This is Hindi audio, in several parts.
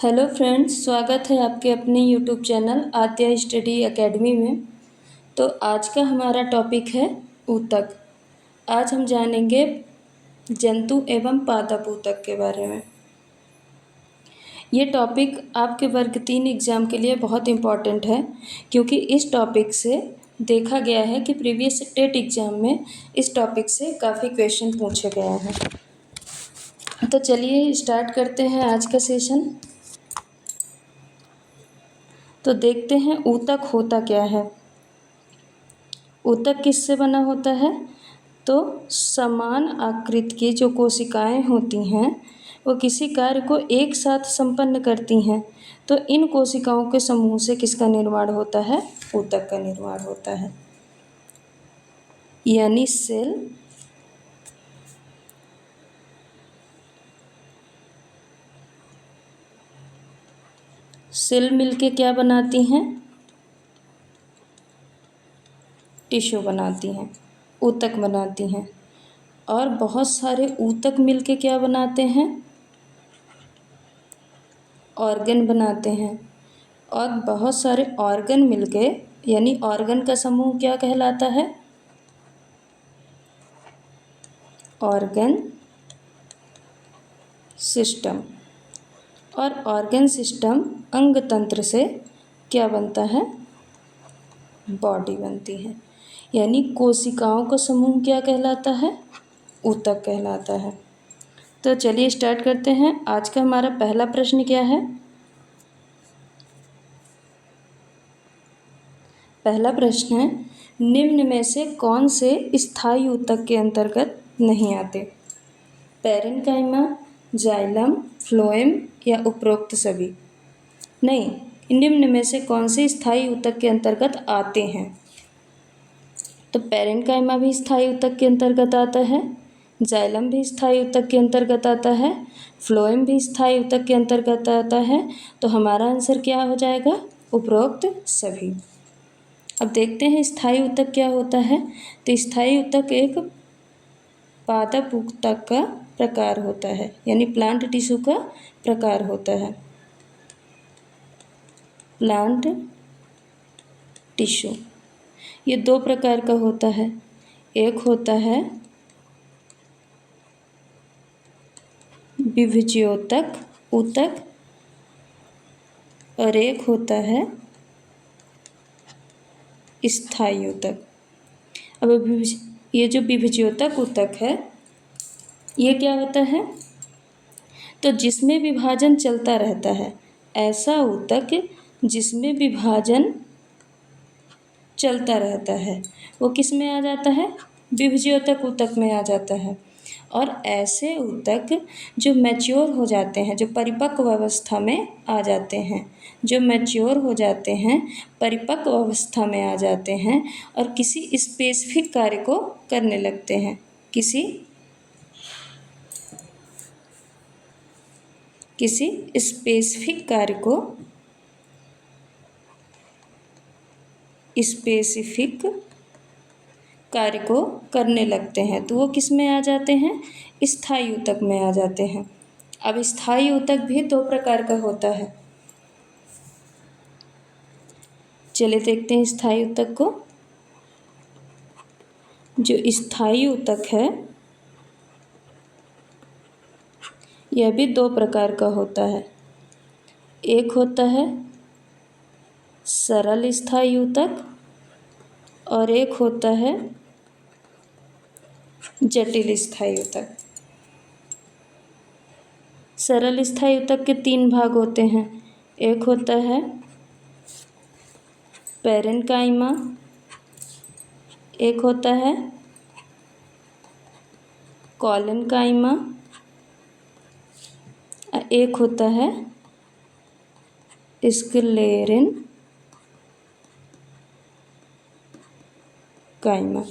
हेलो फ्रेंड्स, स्वागत है आपके अपने यूट्यूब चैनल आद्या स्टडी एकेडमी में। तो आज का हमारा टॉपिक है ऊतक। आज हम जानेंगे जंतु एवं पादप ऊतक के बारे में। ये टॉपिक आपके वर्ग 3 एग्ज़ाम के लिए बहुत इम्पॉर्टेंट है, क्योंकि इस टॉपिक से देखा गया है कि प्रीवियस टेट एग्ज़ाम में इस टॉपिक से काफ़ी क्वेश्चन पूछे गए हैं। तो चलिए स्टार्ट करते हैं आज का सेशन। तो देखते हैं ऊतक होता क्या है। ऊतक किससे बना होता है? तो समान आकृति की जो कोशिकाएं होती हैं वो किसी कार्य को एक साथ संपन्न करती हैं। तो इन कोशिकाओं के समूह से किसका निर्माण होता है? ऊतक का निर्माण होता है। यानी सेल मिलके क्या बनाती हैं? टिश्यू बनाती हैं, ऊतक बनाती हैं। और बहुत सारे ऊतक मिलके क्या बनाते हैं? ऑर्गन बनाते हैं। और बहुत सारे ऑर्गन मिलके, यानी ऑर्गन का समूह क्या कहलाता है? Organ system. और ऑर्गन सिस्टम अंग तंत्र से क्या बनता है? बॉडी बनती है। यानी कोशिकाओं का समूह क्या कहलाता है? ऊतक कहलाता है। तो चलिए स्टार्ट करते हैं। आज का हमारा पहला प्रश्न क्या है? पहला प्रश्न है, निम्न में से कौन से स्थायी ऊतक के अंतर्गत नहीं आते? पैरेन्काइमा, जाइलम, फ्लोएम या उपरोक्त सभी? नहीं, निम्न में से कौन से स्थायी ऊतक के अंतर्गत आते हैं? तो पैरेन्काइमा भी स्थायी ऊतक के अंतर्गत आता है, जाइलम भी स्थायी ऊतक के अंतर्गत आता है, फ्लोएम भी स्थायी ऊतक के अंतर्गत आता है। तो हमारा आंसर क्या हो जाएगा? उपरोक्त सभी। अब देखते हैं स्थायी ऊतक क्या होता है। तो स्थायी ऊतक एक पादप ऊतक का प्रकार होता है, यानी प्लांट टिश्यू का प्रकार होता है। प्लांट टिश्यू ये दो प्रकार का होता है। एक होता है विभज्योतक ऊतक और एक होता है स्थायी ऊतक। अब ये जो विभज्योतक ऊतक है ये क्या होता है? तो जिसमें विभाजन चलता रहता है, ऐसा ऊतक जिसमें विभाजन चलता रहता है वो किस में आ जाता है? विभज्योतक ऊतक में आ जाता है। और ऐसे ऊतक जो मैच्योर हो जाते हैं, जो परिपक्व अवस्था में आ जाते हैं, जो मैच्योर हो जाते हैं, परिपक्व अवस्था में आ जाते हैं और किसी स्पेसिफिक कार्य को करने लगते हैं, किसी स्पेसिफिक कार्य को करने लगते हैं, तो वो किस में आ जाते हैं? स्थायी ऊतक में आ जाते हैं। अब स्थायी ऊतक भी दो प्रकार का होता है। चलिए देखते हैं स्थायी ऊतक को। जो स्थायी ऊतक है यह भी दो प्रकार का होता है। एक होता है सरल स्थायी ऊतक और एक होता है जटिल स्थायी ऊतक। सरल स्थायी ऊतक के 3 भाग होते हैं। एक होता है पैरेन्काइमा, एक होता है कोलेनकाइमा, एक होता है स्क्लेरेन काइमा।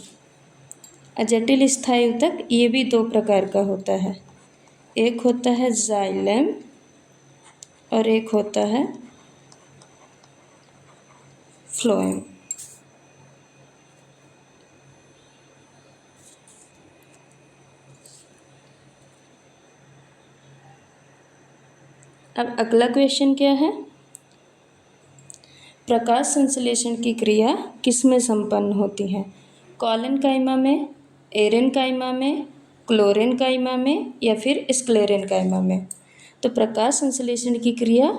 जटिल स्थायी ऊतक ये भी दो प्रकार का होता है। एक होता है जाइलम और एक होता है फ्लोएम। अब अगला क्वेश्चन क्या है, प्रकाश संश्लेषण की क्रिया किस में संपन्न होती है, कॉलेनकाइमा में, एरेनकाइमा में, क्लोरेनकाइमा में या फिर स्क्लेरेनकाइमा में। तो प्रकाश संश्लेषण की क्रिया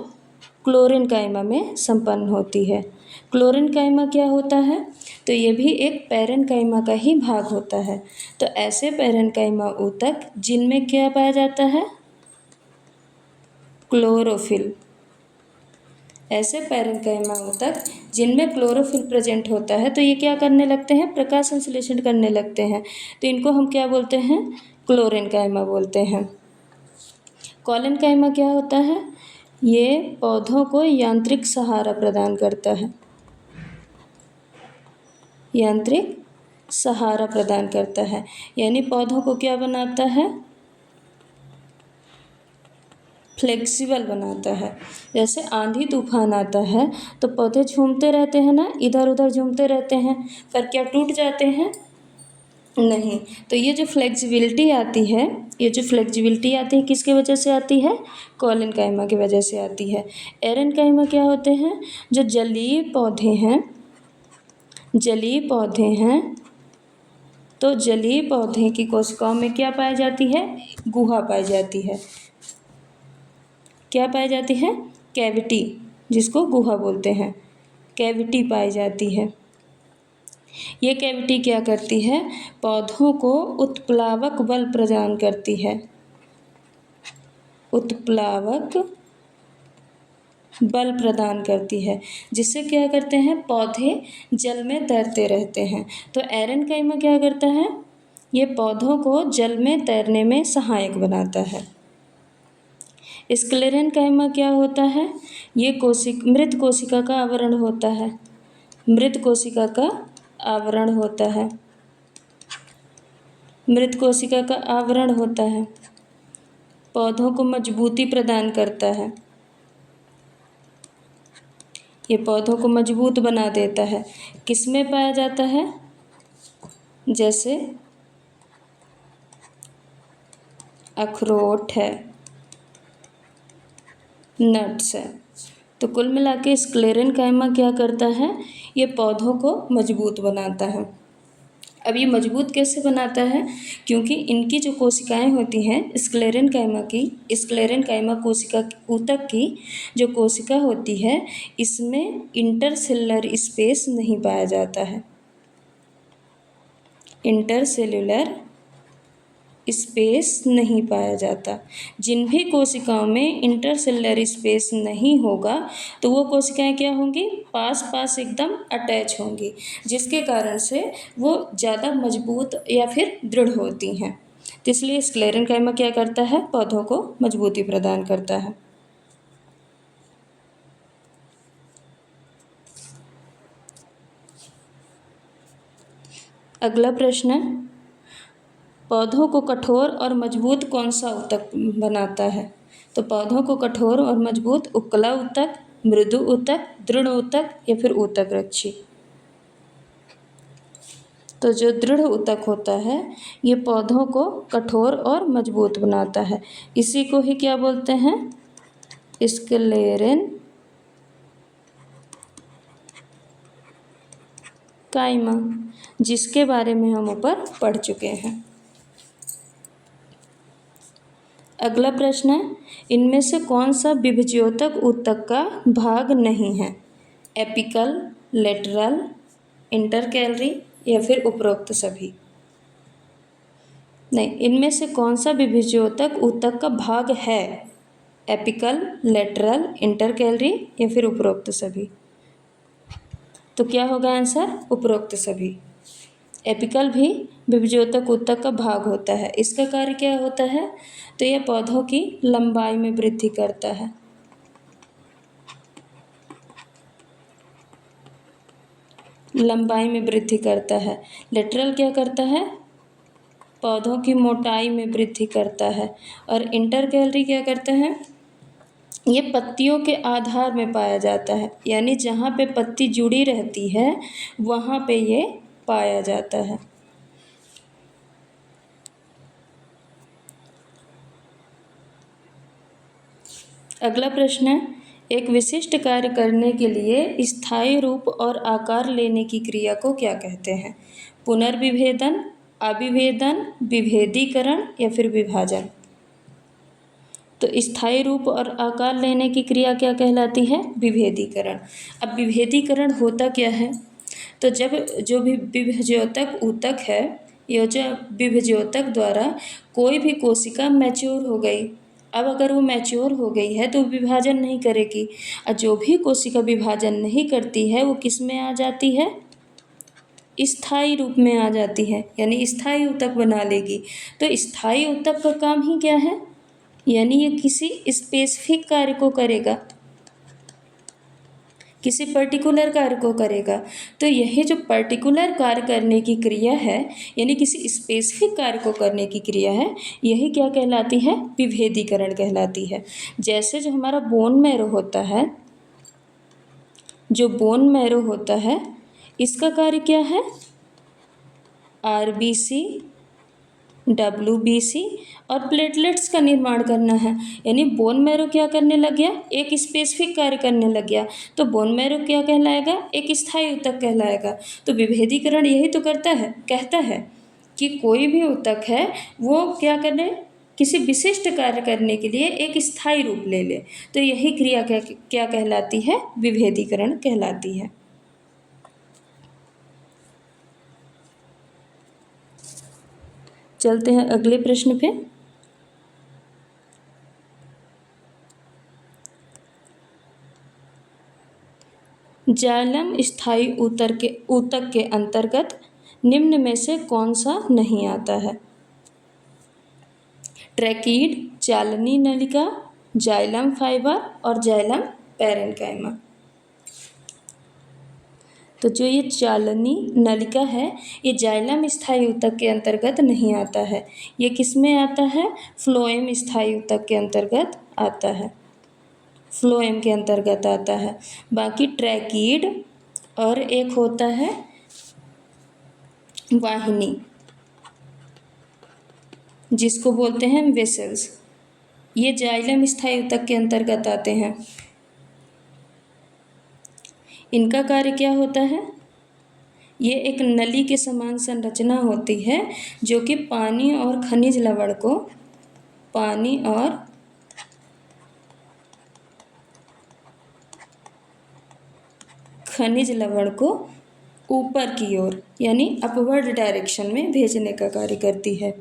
क्लोरेनकाइमा में संपन्न होती है। क्लोरेनकाइमा क्या होता है, तो ये भी एक पैरेनकाइमा का ही भाग होता है। तो ऐसे पैरेनकाइमा ऊतक जिनमें क्या पाया जाता है, क्लोरोफिल। ऐसे पैरेनकाइमा ऊतक जिनमें क्लोरोफिल प्रेजेंट होता है, तो ये क्या करने लगते हैं, प्रकाश संश्लेषण करने लगते हैं। तो इनको हम क्या बोलते हैं, क्लोरेनकाइमा बोलते हैं। कॉलेनकाइमा क्या होता है, ये पौधों को यांत्रिक सहारा प्रदान करता है, यांत्रिक सहारा प्रदान करता है, यानी पौधों को क्या बनाता है, फ्लेक्सिबल बनाता है। जैसे आंधी तूफान आता है तो पौधे झूमते रहते हैं ना, इधर उधर झूमते रहते हैं, पर क्या टूट जाते हैं, नहीं। तो ये जो फ्लेक्सिबिलिटी आती है, ये जो फ्लेक्सिबिलिटी आती है किसके वजह से आती है, कॉलेनकाइमा की वजह से आती है। एरेनकाइमा क्या होते हैं, जो जलीय पौधे हैं, जलीय पौधे हैं, तो जलीय पौधे की कोशिकाओं में क्या पाई जाती है, गुहा पाई जाती है। क्या पाई जाती है, कैविटी, जिसको गुहा बोलते हैं, कैविटी पाई जाती है। ये कैविटी क्या करती है, पौधों को उत्प्लावक बल प्रदान करती है, उत्प्लावक बल प्रदान करती है, जिससे क्या करते हैं, पौधे जल में तैरते रहते हैं। तो एरेनकाइमा क्या करता है, ये पौधों को जल में तैरने में सहायक बनाता है। स्क्लेरेनकाइमा क्या होता है, ये मृत कोशिका का आवरण होता है, मृत कोशिका का आवरण होता है, मृत कोशिका का आवरण होता है, पौधों को मजबूती प्रदान करता है, ये पौधों को मजबूत बना देता है। किस में पाया जाता है, जैसे अखरोट है, नट्स है। तो कुल मिला के स्क्लेरेनकाइमा क्या करता है, ये पौधों को मजबूत बनाता है। अब ये मजबूत कैसे बनाता है, क्योंकि इनकी जो कोशिकाएं होती हैं, स्क्लेरेनकाइमा कोशिका ऊतक की जो कोशिका होती है, इसमें इंटरसेल्युलर स्पेस नहीं पाया जाता है, इंटरसेल्युलर स्पेस नहीं पाया जाता। जिन भी कोशिकाओं में इंटरसेल्युलर स्पेस नहीं होगा, तो वो कोशिकाएं क्या होंगी, पास पास एकदम अटैच होंगी, जिसके कारण से वो ज़्यादा मजबूत या फिर दृढ़ होती हैं। तो इसलिए स्क्लेरेनकाइमा क्या करता है, पौधों को मजबूती प्रदान करता है। अगला प्रश्न है, पौधों को कठोर और मजबूत कौन सा ऊतक बनाता है। तो पौधों को कठोर और मजबूत उपकला ऊतक, मृदु ऊतक, दृढ़ ऊतक या फिर ऊतक रक्षी। तो जो दृढ़ ऊतक होता है, ये पौधों को कठोर और मजबूत बनाता है। इसी को ही क्या बोलते हैं, स्क्लेरेन काइमा, जिसके बारे में हम ऊपर पढ़ चुके हैं। अगला प्रश्न है, इनमें से कौन सा विभज्योतक ऊतक का भाग नहीं है, एपिकल, लेटरल, इंटरकैलरी या फिर उपरोक्त सभी। नहीं, इनमें से कौन सा विभज्योतक ऊतक का भाग है, एपिकल, लेटरल, इंटरकैलरी या फिर उपरोक्त सभी। तो क्या होगा आंसर, उपरोक्त सभी। एपिकल भी विभज्योतक ऊतक का भाग होता है। इसका कार्य क्या होता है, तो यह पौधों की लंबाई में वृद्धि करता है, लंबाई में वृद्धि करता है। लेटरल क्या करता है, पौधों की मोटाई में वृद्धि करता है। और इंटरकैलरी क्या करता है, ये पत्तियों के आधार में पाया जाता है, यानी जहाँ पे पत्ती जुड़ी रहती है वहाँ पे ये पाया जाता है। अगला प्रश्न है, एक विशिष्ट कार्य करने के लिए स्थायी रूप और आकार लेने की क्रिया को क्या कहते हैं? पुनर्विभेदन, अविभेदन, विभेदीकरण या फिर विभाजन? तो स्थायी रूप और आकार लेने की क्रिया क्या कहलाती है? विभेदीकरण। अब विभेदीकरण होता क्या है? तो जब जो भी विभज्योतक ऊतक है, या जो विभज्योतक द्वारा कोई भी कोशिका मैच्योर हो गई, अब अगर वो मैच्योर हो गई है तो विभाजन नहीं करेगी, और जो भी कोशिका विभाजन नहीं करती है वो किस में आ जाती है? स्थायी रूप में आ जाती है, यानी स्थायी ऊतक बना लेगी। तो स्थायी ऊतक का काम ही क्या है? यानी ये किसी स्पेसिफिक कार्य को करेगा, किसी पर्टिकुलर कार्य को करेगा। तो यही जो पर्टिकुलर कार्य करने की क्रिया है, यानी किसी स्पेसिफिक कार्य को करने की क्रिया है, यही क्या कहलाती है? विभेदीकरण कहलाती है। जैसे जो हमारा बोन मैरो होता है, जो बोन मैरो होता है, इसका कार्य क्या है? आरबीसी, WBC और प्लेटलेट्स का निर्माण करना है। यानी बोन मैरो क्या करने लग गया? एक स्पेसिफिक कार्य करने लग गया। तो बोन मैरो क्या कहलाएगा? एक स्थायी ऊतक कहलाएगा। तो विभेदीकरण यही तो करता है, कहता है कि कोई भी ऊतक है वो क्या करे? किसी विशिष्ट कार्य करने के लिए एक स्थायी रूप ले ले। तो यही क्रिया क्या कहलाती है? विभेदीकरण कहलाती है। चलते हैं अगले प्रश्न पे। जाइलम स्थायी ऊतक के अंतर्गत निम्न में से कौन सा नहीं आता है? ट्रैकीड, चालनी नलिका, जाइलम फाइबर और जाइलम पैरेन्काइमा। तो जो ये चालनी नलिका है, ये जाइलम स्थायी ऊतक के अंतर्गत नहीं आता है। ये किस में आता है? फ्लोएम स्थायी ऊतक के अंतर्गत आता है, फ्लोएम के अंतर्गत आता है। बाकी ट्रैकीड और एक होता है वाहिनी, जिसको बोलते हैं वेसल्स, ये जाइलम स्थायी ऊतक के अंतर्गत आते हैं। इनका कार्य क्या होता है? ये एक नली के समान संरचना होती है जो कि पानी और खनिज लवण को ऊपर की ओर यानी अपवर्ड डायरेक्शन में भेजने का कार्य करती है।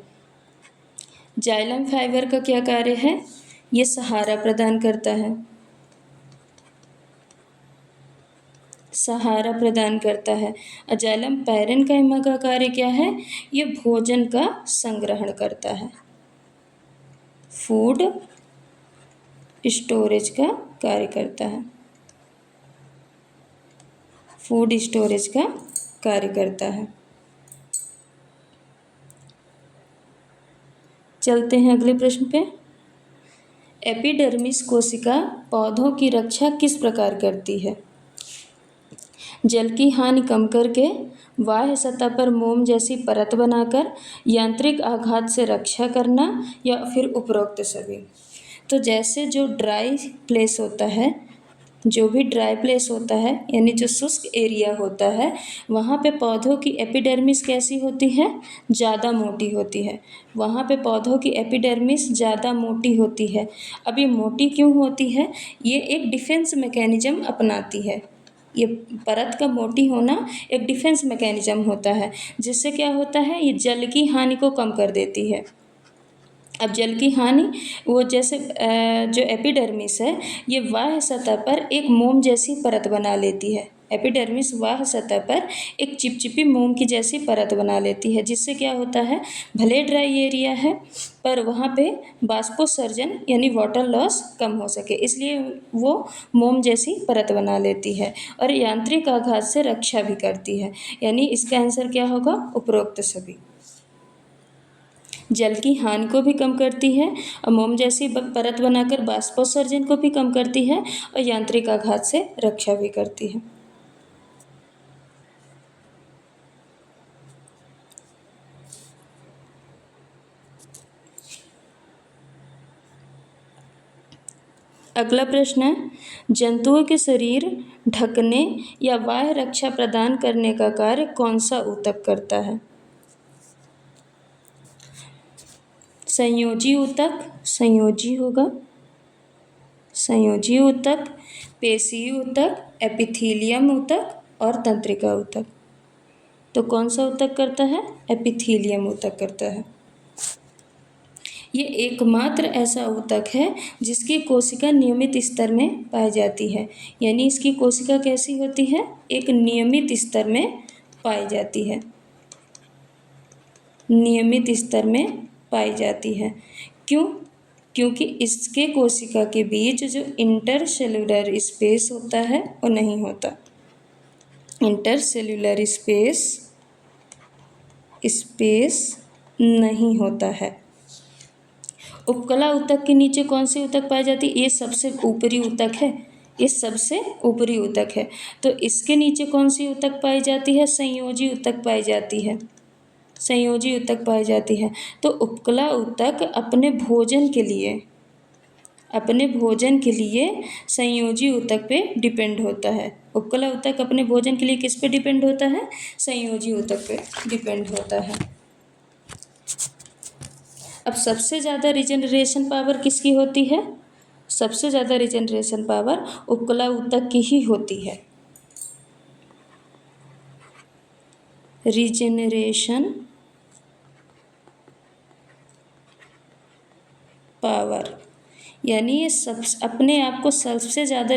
जाइलम फाइबर का क्या कार्य है? ये सहारा प्रदान करता है, सहारा प्रदान करता है। और जाइलम पैरेन्काइमा का कार्य क्या है? ये भोजन का संग्रहण करता है, फूड स्टोरेज का कार्य करता है, फूड स्टोरेज का कार्य करता है। चलते हैं अगले प्रश्न पे। एपिडर्मिस कोशिका पौधों की रक्षा किस प्रकार करती है? जल की हानि कम करके, बाह्य सतह पर मोम जैसी परत बनाकर, यांत्रिक आघात से रक्षा करना या फिर उपरोक्त सभी। तो जैसे जो ड्राई प्लेस होता है, जो भी ड्राई प्लेस होता है यानी जो शुष्क एरिया होता है, वहाँ पे पौधों की एपिडर्मिस कैसी होती है? ज़्यादा मोटी होती है। वहाँ पे पौधों की एपिडर्मिस ज़्यादा मोटी होती है। अब ये मोटी क्यों होती है? ये एक डिफेंस मैकेनिज्म अपनाती है। ये परत का मोटी होना एक डिफेंस मैकेनिज्म होता है, जिससे क्या होता है? ये जल की हानि को कम कर देती है। अब जल की हानि, वो जैसे जो एपिडर्मिस है, ये बाह्य सतह पर एक मोम जैसी परत बना लेती है। एपिडर्मिस बाह्य सतह पर एक चिपचिपी मोम की जैसी परत बना लेती है, जिससे क्या होता है? भले ड्राई एरिया है पर वहाँ पे बाष्पोत्सर्जन यानी वाटर लॉस कम हो सके, इसलिए वो मोम जैसी परत बना लेती है और यांत्रिक आघात से रक्षा भी करती है। यानी इसका आंसर क्या होगा? उपरोक्त सभी। जल की हानि को भी कम करती है और मोम जैसी परत बनाकर बाष्पोत्सर्जन को भी कम करती है और यांत्रिक आघात से रक्षा भी करती है। अगला प्रश्न है, जंतुओं के शरीर ढकने या बाह्य रक्षा प्रदान करने का कार्य कौन सा ऊतक करता है? संयोजी ऊतक, संयोजी होगा, संयोजी ऊतक, पेशीय ऊतक, एपिथीलियम ऊतक और तंत्रिका ऊतक। तो कौन सा ऊतक करता है? एपिथीलियम ऊतक करता है। ये एकमात्र ऐसा ऊतक है जिसकी कोशिका नियमित स्तर में पाई जाती है। यानी इसकी कोशिका कैसी होती है? एक नियमित स्तर में पाई जाती है, नियमित स्तर में पाई जाती है। क्यों? क्योंकि इसके कोशिका के बीच जो इंटरसेल्युलर स्पेस होता है वो नहीं होता। इंटरसेल्युलर स्पेस नहीं होता है। उपकला ऊतक के नीचे कौन सी ऊतक पाई जाती है? ये सबसे ऊपरी ऊतक है, ये सबसे ऊपरी ऊतक है। तो इसके नीचे कौन सी ऊतक पाई जाती है? संयोजी ऊतक पाई जाती है, संयोजी ऊतक पाई जाती है। तो उपकला ऊतक अपने भोजन के लिए संयोजी ऊतक पे डिपेंड होता है। उपकला ऊतक अपने भोजन के लिए किस पे डिपेंड होता है? संयोजी ऊतक पे डिपेंड होता है। अब सबसे ज़्यादा रिजेनरेशन पावर किसकी होती है? सबसे ज़्यादा रिजेनरेशन पावर उपकला ऊतक की ही होती है। रिजेनरेशन पावर यानी ये सब अपने आप को सबसे ज़्यादा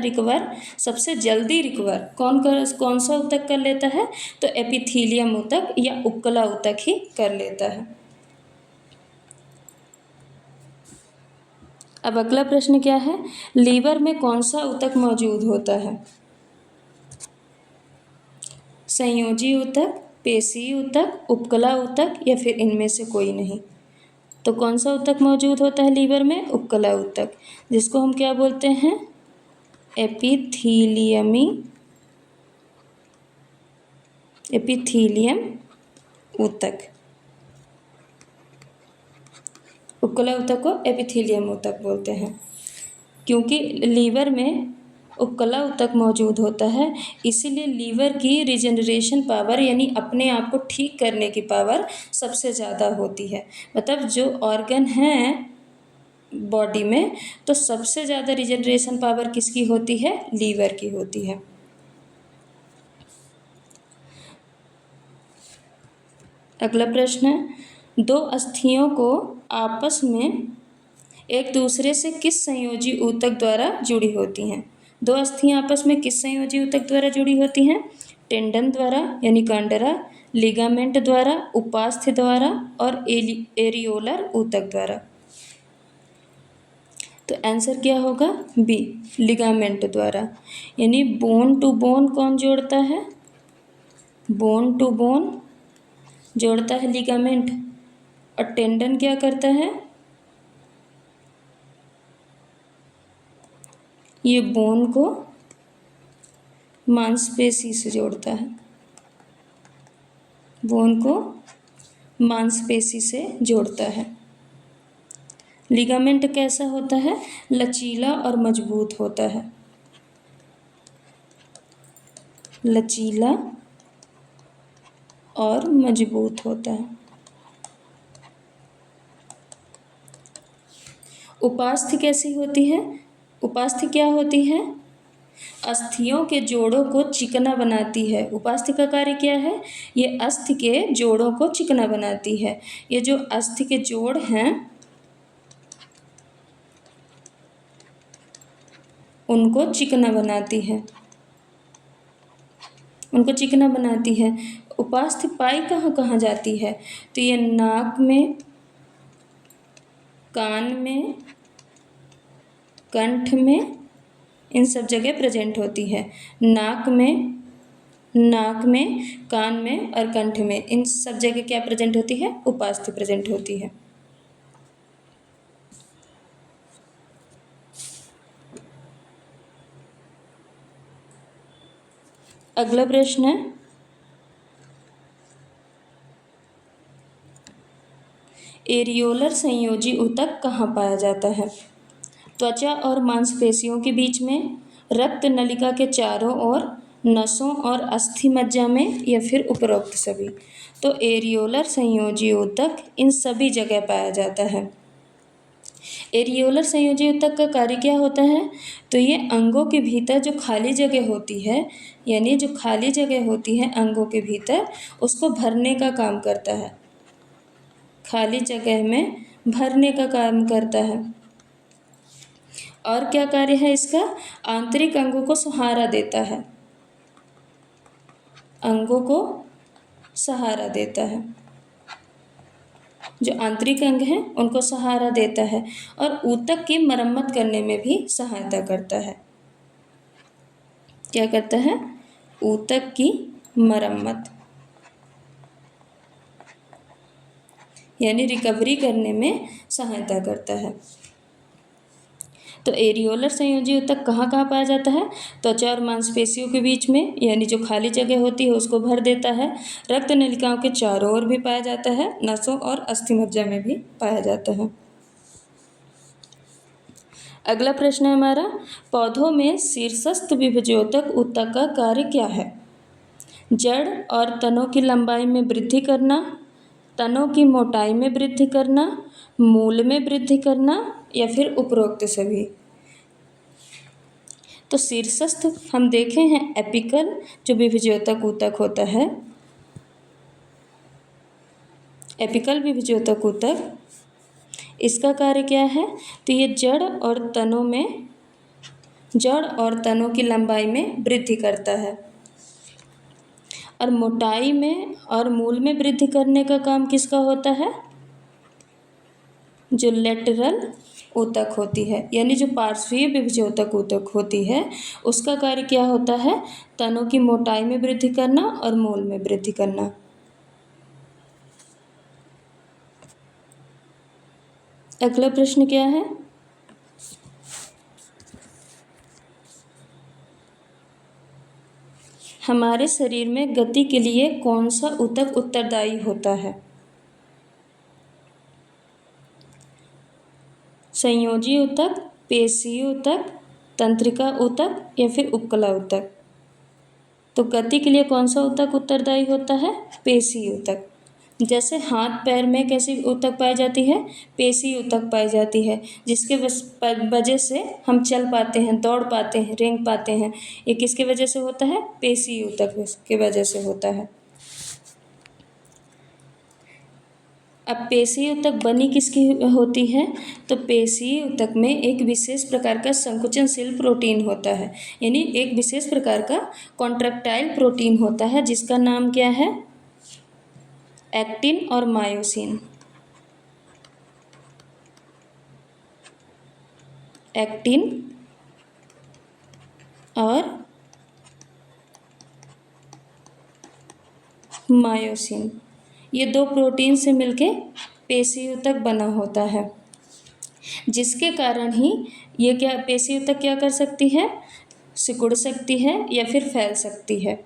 सबसे जल्दी रिकवर कौन सा ऊतक कर लेता है? तो एपिथीलियम ऊतक या उपकला ऊतक ही कर लेता है। अब अगला प्रश्न क्या है? लीवर में कौन सा ऊतक मौजूद होता है? संयोजी ऊतक, पेशीय ऊतक, उपकला ऊतक या फिर इनमें से कोई नहीं? तो कौन सा ऊतक मौजूद होता है लीवर में? उपकला ऊतक, जिसको हम क्या बोलते हैं? एपिथीलियम ऊतक। उपकला ऊतक को एपिथीलियम ऊतक बोलते हैं। क्योंकि लीवर में उपकला ऊतक मौजूद होता है, इसीलिए लीवर की रिजेनरेशन पावर यानी अपने आप को ठीक करने की पावर सबसे ज़्यादा होती है। मतलब जो ऑर्गन हैं बॉडी में, तो सबसे ज़्यादा रिजेनरेशन पावर किसकी होती है? लीवर की होती है। अगला प्रश्न है, दो अस्थियों को आपस में एक दूसरे से किस संयोजी ऊतक द्वारा जुड़ी होती हैं? दो अस्थियां आपस में किस संयोजी ऊतक द्वारा जुड़ी होती हैं? टेंडन द्वारा यानी कंडरा, लिगामेंट द्वारा, उपास्थि द्वारा और एरियोलर ऊतक द्वारा। तो आंसर क्या होगा? बी, लिगामेंट द्वारा। यानी बोन टू बोन कौन जोड़ता है? बोन टू बोन जोड़ता है लिगामेंट। और टेंडन क्या करता है? ये बोन को मांसपेशी से जोड़ता है, बोन को मांसपेशी से जोड़ता है। लिगामेंट कैसा होता है? लचीला और मजबूत होता है, लचीला और मजबूत होता है। उपास्थि कैसी होती है? उपास्थि क्या होती है? अस्थियों के जोड़ों को चिकना बनाती है। उपास्थि का कार्य क्या है? ये अस्थि के जोड़ों को चिकना बनाती है। ये जो अस्थि के जोड़ हैं उनको चिकना बनाती है, उनको चिकना बनाती है। उपास्थि पाई कहाँ कहाँ जाती है? तो ये नाक में, कान में, कंठ में, इन सब जगह प्रेजेंट होती है। नाक में, कान में और कंठ में, इन सब जगह क्या प्रेजेंट होती है? उपास्थि प्रेजेंट होती है। अगला प्रश्न है, एरियोलर संयोजी ऊतक कहाँ पाया जाता है? त्वचा और मांसपेशियों के बीच में, रक्त नलिका के चारों ओर, नसों और अस्थि मज्जा में, या फिर उपरोक्त सभी। तो एरियोलर संयोजी ऊतक इन सभी जगह पाया जाता है। एरियोलर संयोजी ऊतक का कार्य क्या होता है? तो ये अंगों के भीतर जो खाली जगह होती है, यानी जो खाली जगह होती है अंगों के भीतर, उसको भरने का काम करता है। खाली जगह में भरने का काम करता है। और क्या कार्य है इसका? आंतरिक अंगों को सहारा देता है। अंगों को सहारा देता है। जो आंतरिक अंग हैं उनको सहारा देता है और ऊतक की मरम्मत करने में भी सहायता करता है। क्या करता है? ऊतक की मरम्मत, यानी रिकवरी करने में सहायता करता है। तो एरियोलर संयोजी ऊतक कहाँ कहाँ पाया जाता है? त्वचा और मांसपेशियों के बीच में, यानी जो खाली जगह होती है उसको भर देता है। रक्त नलिकाओं के चारों ओर भी पाया जाता है। नसों और अस्थि मज्जा में भी पाया जाता है। अगला प्रश्न है हमारा, पौधों में शीर्षस्थ विभज्योतक ऊतक का कार्य क्या है? जड़ और तनों की लंबाई में वृद्धि करना, तनों की मोटाई में वृद्धि करना, मूल में वृद्धि करना, या फिर उपरोक्त सभी। तो शीर्षस्थ हम देखे हैं एपिकल जो विभज्योतक ऊतक होता है, एपिकल विभज्योतक ऊतक, इसका कार्य क्या है? तो ये जड़ और तनों की लंबाई में वृद्धि करता है और मोटाई में और मूल में वृद्धि करने का काम किसका होता है? जो लेटरल ऊतक होती है, यानी जो पार्श्वीय विभज्योतक ऊतक होती है, उसका कार्य क्या होता है? तनों की मोटाई में वृद्धि करना और मूल में वृद्धि करना। अगला प्रश्न क्या है? हमारे शरीर में गति के लिए कौन सा ऊतक उत्तरदायी होता है? संयोजी ऊतक, पेशीय ऊतक, तंत्रिका ऊतक, या फिर उपकला ऊतक। तो गति के लिए कौन सा ऊतक उत्तरदायी होता है? पेशीय ऊतक। जैसे हाथ पैर में कैसी ऊतक पाई जाती है? पेशीय ऊतक पाई जाती है, जिसके वजह से हम चल पाते हैं, दौड़ पाते हैं, रेंग पाते हैं। ये किसके वजह से होता है? पेशीय ऊतक के वजह से होता है। अब पेशीय ऊतक बनी किसकी होती है? तो पेशीय ऊतक में एक विशेष प्रकार का संकुचनशील प्रोटीन होता है, यानी एक विशेष प्रकार का कॉन्ट्रैक्टाइल प्रोटीन होता है, जिसका नाम क्या है? एक्टिन और मायोसिन। एक्टिन और मायोसिन, ये दो प्रोटीन से मिलके पेशीय ऊतक बना होता है, जिसके कारण ही ये पेशीय ऊतक क्या कर सकती है? सिकुड़ सकती है या फिर फैल सकती है।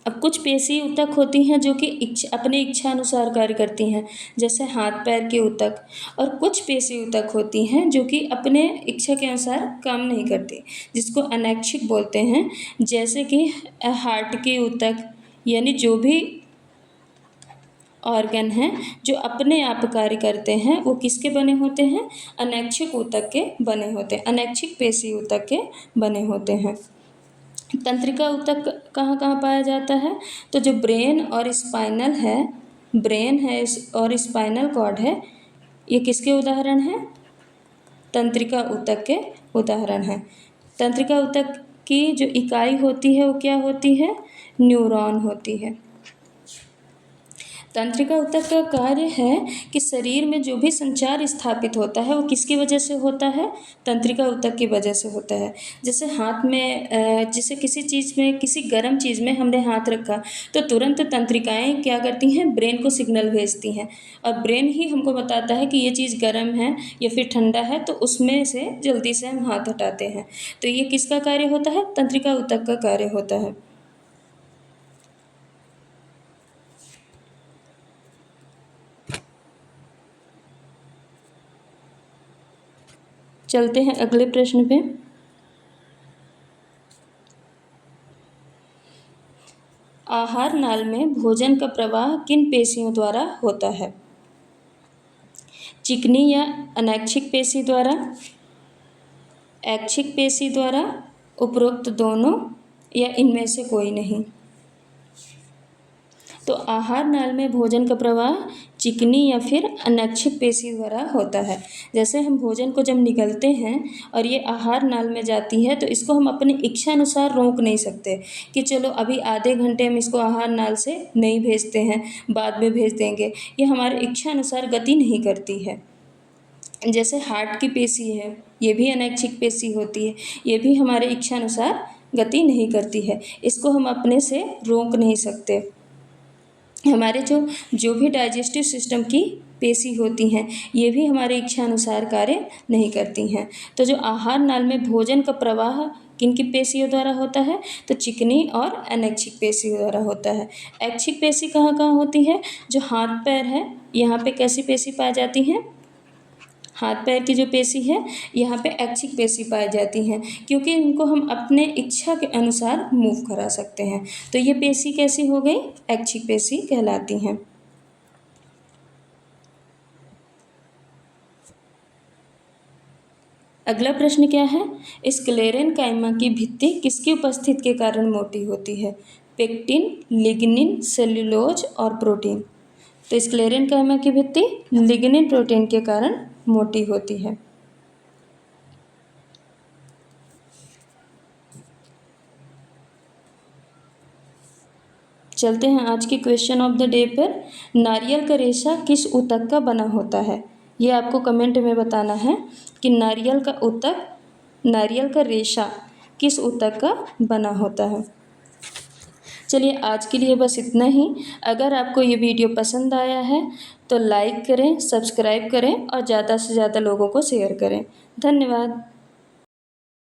अब कुछ पेशीय ऊतक होती हैं जो कि अपनी इच्छा अनुसार कार्य करती हैं, जैसे हाथ पैर के ऊतक, और कुछ पेशीय ऊतक होती हैं जो कि अपने इच्छा के अनुसार काम नहीं करती, जिसको अनैच्छिक बोलते हैं। जैसे कि हार्ट के ऊतक, यानी जो भी ऑर्गन हैं जो अपने आप कार्य करते हैं, वो किसके बने होते हैं? अनैच्छिक ऊतक के बने होते हैं, अनैच्छिक पेशीय ऊतक के बने होते हैं। तंत्रिका ऊतक कहाँ कहाँ पाया जाता है? तो जो ब्रेन और स्पाइनल है, ब्रेन है और स्पाइनल कॉर्ड है, ये किसके उदाहरण हैं? तंत्रिका ऊतक के उदाहरण हैं। तंत्रिका ऊतक की जो इकाई होती है वो क्या होती है? न्यूरॉन होती है। तंत्रिका ऊतक का कार्य है कि शरीर में जो भी संचार स्थापित होता है वो किसकी वजह से होता है? तंत्रिका ऊतक की वजह से होता है। जैसे हाथ में जैसे किसी चीज़ में, किसी गर्म चीज़ में हमने हाथ रखा तो तुरंत तंत्रिकाएँ क्या करती हैं? ब्रेन को सिग्नल भेजती हैं और ब्रेन ही हमको बताता है कि ये चीज़ गर्म है या फिर ठंडा है, तो उसमें से जल्दी से हम हाथ हटाते हैं। तो ये किसका कार्य होता है? तंत्रिका ऊतक का कार्य होता है। चलते हैं अगले प्रश्न पे। आहार नाल में भोजन का प्रवाह किन पेशियों द्वारा होता है? चिकनी या अनैच्छिक पेशी द्वारा, ऐच्छिक पेशी द्वारा, उपरोक्त दोनों, या इनमें से कोई नहीं? तो आहार नाल में भोजन का प्रवाह चिकनी या फिर अनैच्छिक पेशी द्वारा होता है। जैसे हम भोजन को जब निगलते हैं और ये आहार नाल में जाती है तो इसको हम अपनी इच्छा अनुसार रोक नहीं सकते कि चलो अभी आधे घंटे हम इसको आहार नाल से नहीं भेजते हैं, बाद में भेज देंगे। ये हमारे इच्छा अनुसार गति नहीं करती है। जैसे हार्ट की पेशी है, ये भी अनैच्छिक पेशी होती है, ये भी हमारे इच्छा अनुसार गति नहीं करती है, इसको हम अपने से रोक नहीं सकते। हमारे जो भी डाइजेस्टिव सिस्टम की पेशी होती हैं, ये भी हमारे इच्छा अनुसार कार्य नहीं करती हैं। तो जो आहार नाल में भोजन का प्रवाह किन की पेशियों द्वारा होता है? तो चिकनी और अनैच्छिक पेशियों द्वारा होता है। ऐच्छिक पेशी कहाँ कहाँ होती है? जो हाथ पैर है, यहाँ पे कैसी पेशी पाई जाती हैं? हाथ पैर की जो पेशी है, यहाँ पे ऐच्छिक पेशी पाई जाती हैं, क्योंकि इनको हम अपने इच्छा के अनुसार मूव करा सकते हैं। तो ये पेशी कैसी हो गई? ऐच्छिक पेशी कहलाती हैं। अगला प्रश्न क्या है? स्क्लेरेनकाइमा की भित्ति किसकी उपस्थिति के कारण मोटी होती है? पेक्टिन, लिग्निन, सेल्यूलोज और प्रोटीन। तो स्क्लेरेनकाइमा की भित्ति लिग्निन प्रोटीन के कारण मोटी होती है। चलते हैं आज की क्वेश्चन ऑफ द डे पर। नारियल का रेशा किस ऊतक का बना होता है? ये आपको कमेंट में बताना है कि नारियल का रेशा किस ऊतक का बना होता है। चलिए आज के लिए बस इतना ही। अगर आपको ये वीडियो पसंद आया है तो लाइक करें, सब्सक्राइब करें और ज़्यादा से ज़्यादा लोगों को शेयर करें। धन्यवाद।